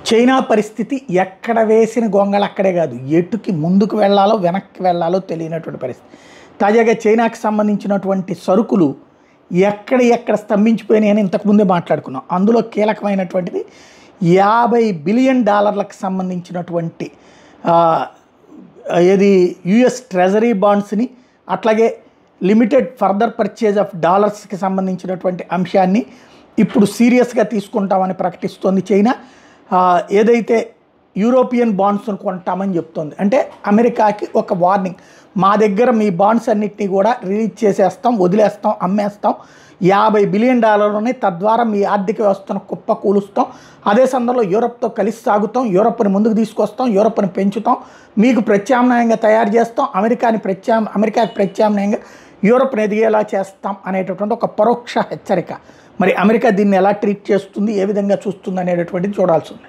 China పరిస్థితి ఎక్కడ వేసిన గొంగళ అక్కడే కాదు, ఎటుకి ముందుకు వెళ్ళాలో వెనక్కి వెళ్ళాలో తెలియనటువంటి పరిస్థితి. తాజాగా చైనాకి సంబంధించినటువంటి సరుకులు ఎక్కడ స్తంభించిపోయినాయి అని ఇంతకుముందే మాట్లాడుకున్నాం. అందులో కీలకమైనటువంటిది $50 బిలియన్ సంబంధించినటువంటి ఏది యుఎస్ ట్రెజరీ బాండ్స్ని, అట్లాగే లిమిటెడ్ ఫర్దర్ పర్చేజ్ ఆఫ్ డాలర్స్కి సంబంధించినటువంటి అంశాన్ని ఇప్పుడు సీరియస్గా తీసుకుంటామని ప్రకటిస్తోంది చైనా. ఏదైతే యూరోపియన్ బాండ్స్ను కొంటామని చెప్తోంది, అంటే అమెరికాకి ఒక వార్నింగ్, మా దగ్గర మీ బాండ్స్ అన్నిటినీ కూడా రిలీజ్ చేసేస్తాం, వదిలేస్తాం, అమ్మేస్తాం, $50 బిలియన్ ఉన్నాయి, తద్వారా మీ ఆర్థిక వ్యవస్థను కుప్ప కూలుస్తాం, అదే సందర్భంలో యూరప్తో కలిసి సాగుతాం, యూరప్ని ముందుకు తీసుకొస్తాం, యూరప్ని పెంచుతాం, మీకు ప్రత్యామ్నాయంగా తయారు చేస్తాం, అమెరికాకి ప్రత్యామ్నాయంగా యూరప్ని ఎదిగేలా చేస్తాం అనేటటువంటి ఒక పరోక్ష హెచ్చరిక. మరి అమెరికా దీన్ని ఎలా ట్రీట్ చేస్తుంది, ఏ విధంగా చూస్తుంది అనేటటువంటిది చూడాల్సి ఉంది.